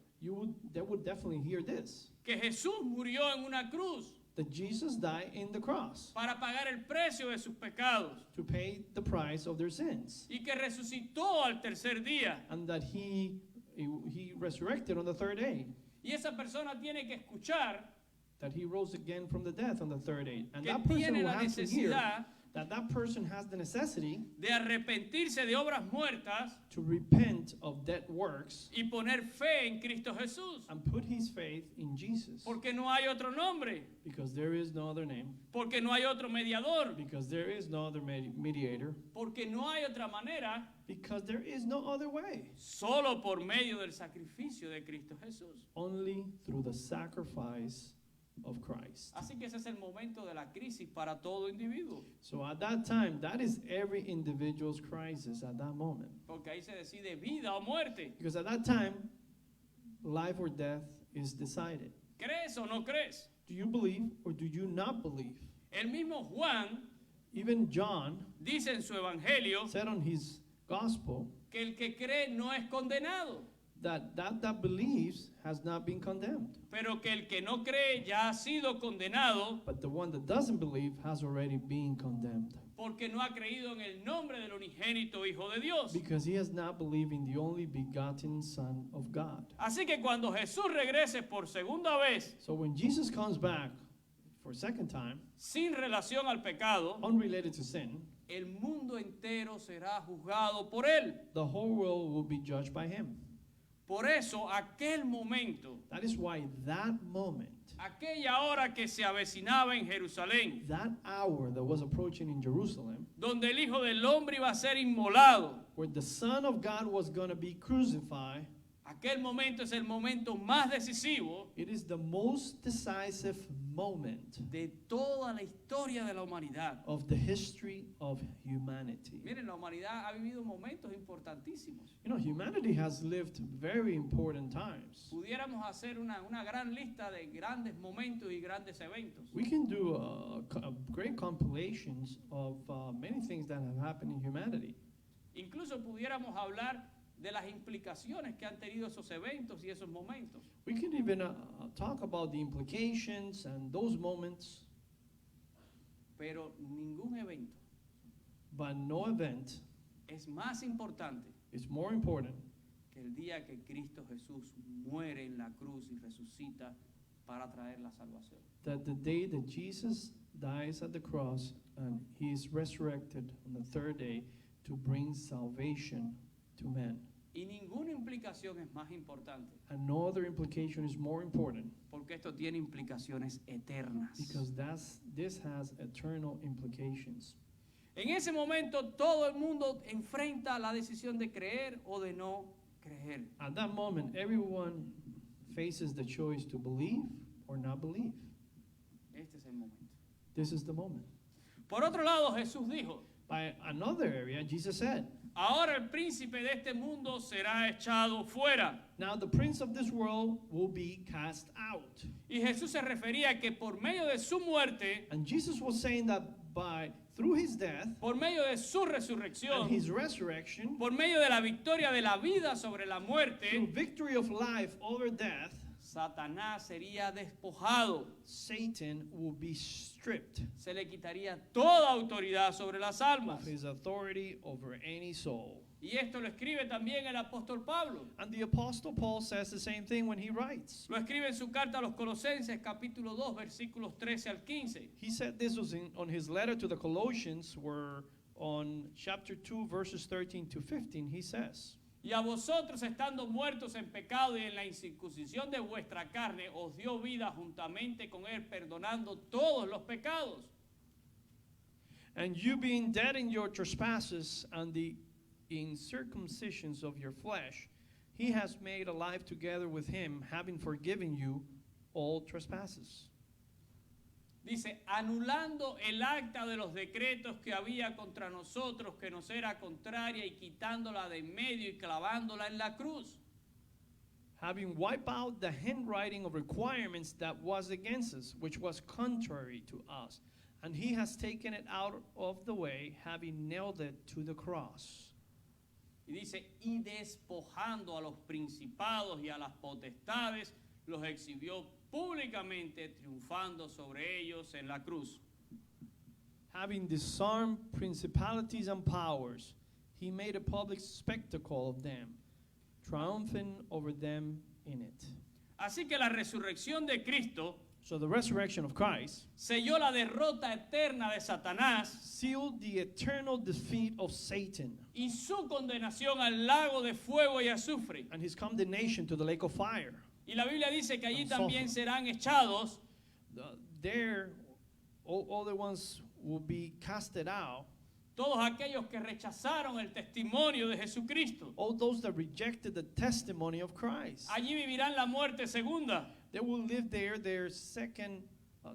they would definitely hear this, que Jesús murió en una cruz that Jesus died in the cross para pagar el precio de sus pecados to pay the price of their sins, y que resucitó al tercer día. and that he resurrected on the third day, Y esa persona tiene que escuchar that he rose again from the death on the third day. And que that person tiene will la have to hear necesidad that person has the necessity de arrepentirse de obras muertas to repent of dead works y poner fe en Cristo Jesús. and put his faith in Jesus, Porque no hay otro nombre, because there is no other name, porque no hay otro mediador, because there is no other mediator, porque no hay otra manera, because there is no other way, solo por medio del sacrificio de Cristo Jesús. only through the sacrifice of Christ. Así que ese es el momento de la crisis para todo individuo, So at that time, that is every individual's crisis at that moment. porque ahí se decide vida o muerte. Because at that time, life or death is decided. ¿Crees o no crees? Do you believe or do you not believe? El mismo Juan Even John dice en su evangelio said on his gospel que el que cree no es condenado, that believes has not been condemned. pero que el que no cree ya ha sido condenado But the one that doesn't believe has already been condemned, porque no ha creído en el nombre del unigénito Hijo de Dios. because he has not believed in the only begotten Son of God. Así que cuando Jesús regrese por segunda vez, So when Jesus comes back for a second time, sin relación al pecado, unrelated to sin, el mundo entero será juzgado por él. the whole world will be judged by him. Por eso, aquel momento, That is why that moment, aquella hora que se avecinaba en Jerusalén, that hour that was approaching in Jerusalem, donde el Hijo del Hombre iba a ser inmolado, where the Son of God was going to be crucified, aquel momento es el momento más decisivo it is the most decisive moment de toda la historia de la humanidad. of the history of humanity. Miren, la humanidad ha vivido momentos importantísimos. You know, humanity has lived very important times. Pudiéramos hacer una gran lista de grandes momentos y grandes eventos. We can do a great compilations of many things that have happened in humanity. Incluso pudiéramos hablar de las implicaciones que han tenido esos eventos y esos momentos. We can even talk about the implications and those moments, Pero ningún evento but no event es más importante is more important que el día que Cristo Jesús muere en la cruz y resucita para traer la salvación. than the day that Jesus dies at the cross and he is resurrected on the third day to bring salvation to man. Y ninguna implicación es más importante, And no other implication is more important, porque esto tiene implicaciones eternas. because this has eternal implications. En ese momento todo el mundo enfrenta la decisión de creer o de no creer. At that moment, everyone faces the choice to believe or not believe. Este es el momento. This is the moment. Por otro lado, Jesús dijo, By another area, Jesus said, ahora el príncipe de este mundo será echado fuera. now the prince of this world will be cast out. Y Jesús se refería a que por medio de su muerte, And Jesus was saying that through his death por medio de su and resurrección, his resurrection, por medio de la victoria de la vida sobre la through muerte, victory of life over death, Satanás sería despojado. Satan will be stripped Se le quitaría toda autoridad sobre las almas. of his authority over any soul. Y esto lo escribe también el apóstol Pablo. And the Apostle Paul says the same thing when he writes. Lo escribe en su carta a los Colosenses, capítulo 2, versículos 13 al 15. He said this was on his letter to the Colossians, where on chapter 2, verses 13 to 15, he says, Y a vosotros, estando muertos en pecado y en la incircuncisión de vuestra carne, os dio vida juntamente con él, perdonando todos los pecados. and you being dead in your trespasses and the in circumcisions of your flesh, he has made alive together with him, having forgiven you all trespasses. Dice, anulando el acta de los decretos que había contra nosotros, que nos era contraria, y quitándola de en medio y clavándola en la cruz. Having wiped out the handwriting of requirements that was against us, which was contrary to us, and he has taken it out of the way, having nailed it to the cross. Y dice, y despojando a los principados y a las potestades, los exhibió públicamente, triunfando sobre ellos en la cruz. Having disarmed principalities and powers, he made a public spectacle of them, triumphing over them in it. Así que la resurrección de Cristo So the resurrection of Christ selló la derrota eterna de Satanás sealed the eternal defeat of Satan y su condenación al lago de fuego y azufre. and his condemnation to the lake of fire. Y la Biblia dice que allí And también sulfur. serán echados There, all other ones will be casted out. todos aquellos que rechazaron el testimonio de Jesucristo. All those that rejected the testimony of Christ. Allí vivirán la muerte segunda, They will live there their second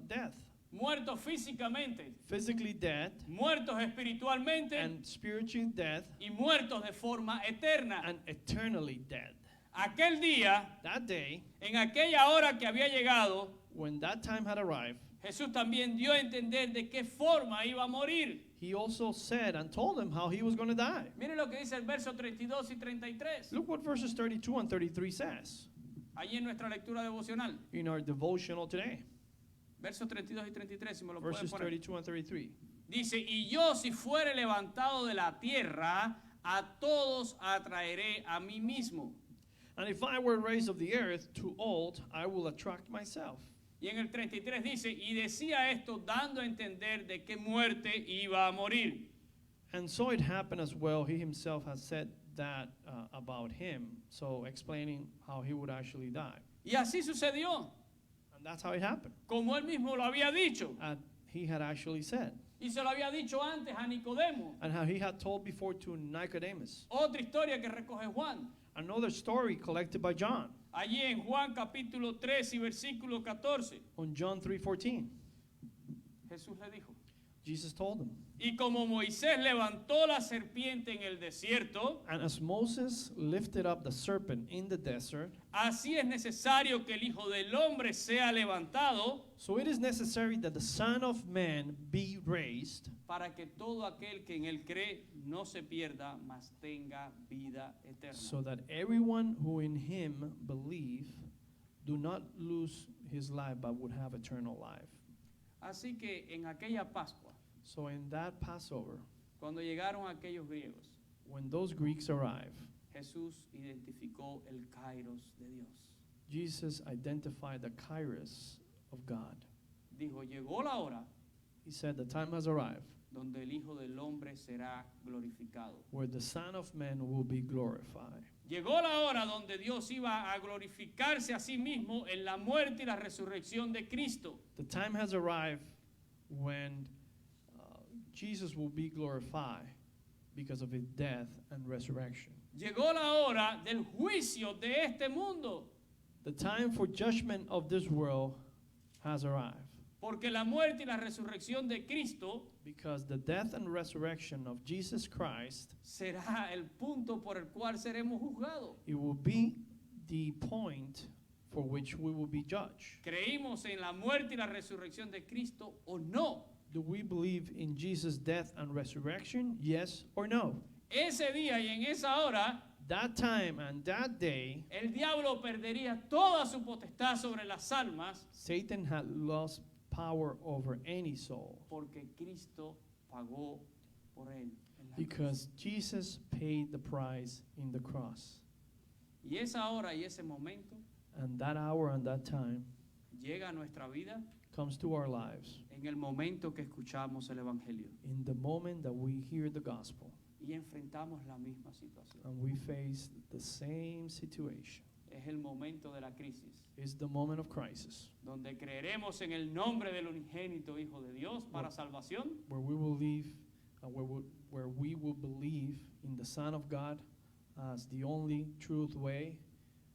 death. muertos físicamente, Physically dead muertos espiritualmente and spiritually dead y muertos de forma eterna. and eternally dead. Aquel día, That day, en aquella hora que había llegado, when that time had arrived, Jesús también dio a entender de qué forma iba a morir. he also said and told them how he was going to die. Miren lo que dice el verso 32 y 33, Look what verses 32 and 33 says allí en nuestra lectura devocional. in our devotional today. Versos 32 y 33, si me lo pueden Verses poner. 32 and 33. Dice, y yo si fuere levantado de la tierra, a todos atraeré a mí mismo. And if I were raised of the earth to old, I will attract myself. Y en el 33 dice, y decía esto dando a entender de qué muerte iba a morir. And so it happened as well. He himself has said that about him. So explaining how he would actually die. Y así sucedió, And that's how it happened. como él mismo lo había dicho. And he had actually said. Y se lo había dicho antes a Nicodemo. And how he had told before to Nicodemus. Otra historia que recoge Juan. Another story collected by John Allí en Juan capítulo 3 y versículo 14. on John 3:14. Jesús le dijo, Jesus told him, y como Moisés levantó la serpiente en el desierto, and as Moses lifted up the serpent in the desert, así es necesario que el Hijo del Hombre sea levantado so it is necessary that the Son of Man be raised, para que todo aquel que en él cree no se pierda, mas tenga vida eterna. so that everyone who in him believe do not lose his life but would have eternal life. Así que en aquella Pascua, So in that Passover, cuando llegaron aquellos griegos, when those Greeks arrived, Jesús identificó el Kairos de Dios. Jesus identified the Kairos of God. Dijo, llegó la hora He said, the time has arrived donde el Hijo del Hombre será glorificado. where the Son of Man will be glorified. Llegó la hora donde Dios iba a glorificarse a sí mismo en la muerte y la resurrección de Cristo. The time has arrived when Jesus will be glorified because of his death and resurrection. Llegó la hora del juicio de este mundo, The time for judgment of this world has arrived porque la muerte y la resurrección de Cristo because the death and resurrection of Jesus Christ, será el punto por el cual seremos juzgados. it will be the point for which we will be judged. ¿Creímos en la muerte y la resurrección de Cristo o no? Do we believe in Jesus' death and resurrection? Yes or no? Ese día y en esa hora, That time and that day, el diablo perdería toda su potestad sobre las almas Satan had lost power over any soul porque Cristo pagó por él en la cruz. because Jesus paid the price in the cross. Y esa hora y ese momento And that hour and that time llega a nuestra vida comes to our lives en el momento que escuchamos el Evangelio in the moment that we hear the gospel y enfrentamos la misma situación. and we face the same situation. Es el momento de la crisis, It's the moment of crisis donde creeremos en el nombre del unigénito Hijo de Dios para salvación, where we will leave, where where we will believe in the Son of God as the only truth way,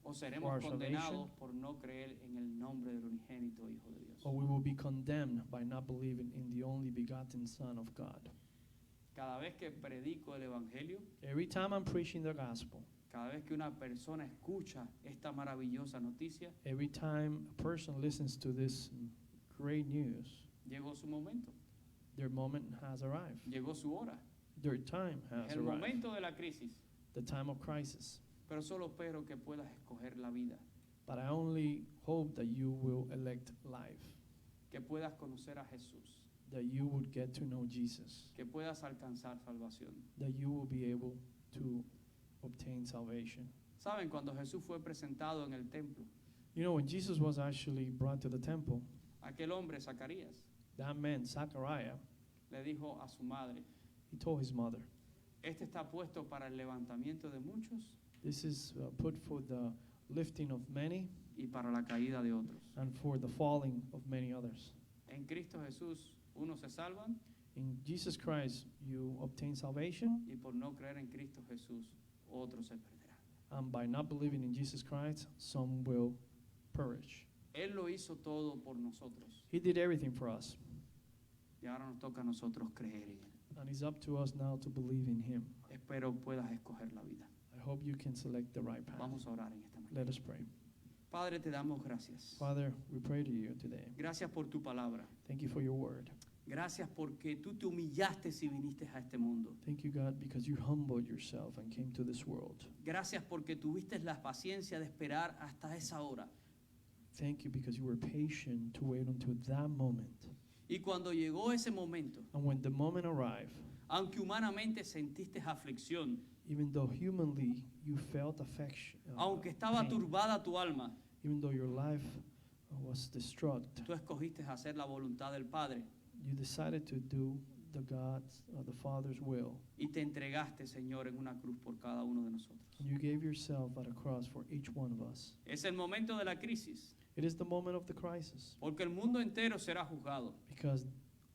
o For seremos our condenados salvation. por no creer en el nombre del unigénito Hijo de Dios. or we will be condemned by not believing in the only begotten Son of God. Cada vez que predico el Evangelio, Every time I'm preaching the gospel, cada vez que una persona escucha esta maravillosa noticia, every time a person listens to this great news, llegó su momento, their moment has arrived. llegó su hora, Their time has el arrived. momento de la crisis. The time of crisis. Pero solo espero que puedas escoger la vida, But I only hope that you will elect life, que puedas conocer a Jesús, that you would get to know Jesus, que puedas alcanzar salvación. that you will be able to obtain salvation. Saben, cuando Jesús fue presentado en el templo, You know, when Jesus was actually brought to the temple, aquel hombre, Zacarías, that man, Zachariah, le dijo a su madre, he told his mother, este está puesto para el levantamiento de muchos this is put for the lifting of many y para la caída de otros. and for the falling of many others. En Cristo Jesús, unos se salvan In Jesus Christ, you obtain salvation, y por no creer en Cristo Jesús, otros se perderán. and by not believing in Jesus Christ, some will perish. Él lo hizo todo por nosotros He did everything for us, y ahora nos toca a nosotros creer en Él. and it's up to us now to believe in Him. Espero puedas escoger la vida. I hope you can select the right path. Vamos a orar en esta mañana. Let us pray. Padre, te damos gracias. Father, we pray to you today. Gracias por tu palabra. Thank you for your word. Gracias porque tú te humillaste si viniste a este mundo. Thank you, God, because you humbled yourself and came to this world. Gracias porque tuviste la paciencia de esperar hasta esa hora. Thank you because you were patient to wait until that moment. Y cuando llegó ese momento, And when the moment arrived, aunque humanamente sentiste aflicción, even though humanly you felt affection, aunque estaba pain, turbada tu alma, even though your life was distraught, tú escogiste hacer la voluntad del Padre you decided to do the Father's will. y te entregaste, Señor, en una cruz por cada uno de nosotros. And you gave yourself at a cross for each one of us. Es el momento de la crisis, It is the moment of the crisis porque el mundo entero será juzgado because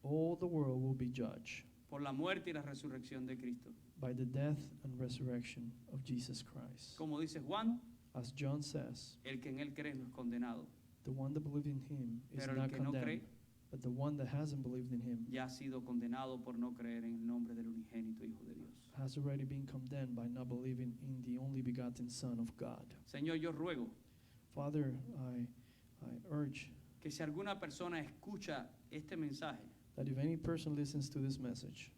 all the world will be judged por la muerte y la resurrección de Cristo. by the death and resurrection of Jesus Christ. Como dice Juan, As John says, el que en él cree no es condenado, the one that believes in him is pero el not que no condemned, cree but the one that hasn't believed in him ya ha sido condenado por no creer en el nombre del unigénito Hijo de Dios. has already been condemned by not believing in the only begotten Son of God. Señor, yo ruego Father, I urge que si alguna persona escucha este mensaje, that if any person listens to this message,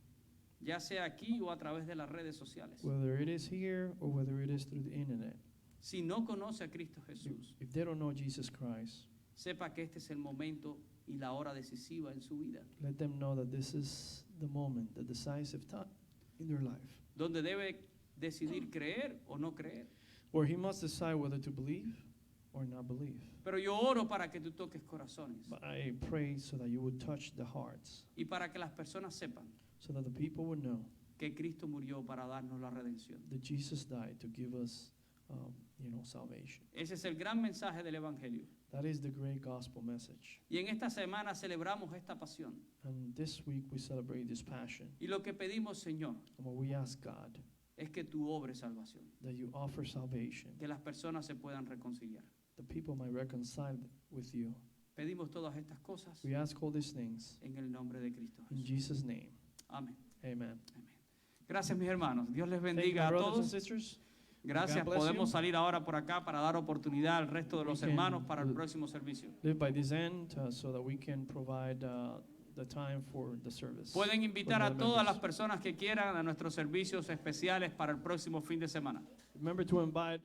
ya sea aquí o a través de las redes sociales, whether it is here or whether it is through the internet, si no conoce a Cristo Jesús, if they don't know Jesus Christ, sepa que este es el momento y la hora decisiva en su vida, let them know that this is the moment, the decisive time in their life, donde debe decidir creer o no creer. where he must decide whether to believe or not believe. Pero yo oro para que tú toques corazones But I pray so that you would touch the hearts, y para que las personas sepan so that the people would know que Cristo murió para darnos la redención. that Jesus died to give us, salvation. Ese es el gran mensaje del Evangelio. That is the great gospel message. Y en esta semana celebramos esta pasión. And this week we celebrate this passion. Y lo que pedimos, Señor, And what we ask God, es que tú obres salvación, that you offer salvation, que las personas se puedan reconciliar. the people might reconcile with you. Pedimos todas estas cosas We ask all these things en el nombre de Cristo in Jesús. Jesus' name. Amén. Amen. Amén. Gracias, mis hermanos. Dios les Thank you, bendiga a brothers and todos. sisters. Gracias. God bless Podemos you. salir ahora por acá para dar oportunidad al resto de We los can hermanos para el l- próximo servicio. Live by this end so that we can provide the time for the service. Pueden invitar for a the todas members. las personas que quieran a nuestros servicios especiales para el próximo fin de semana. Remember to invite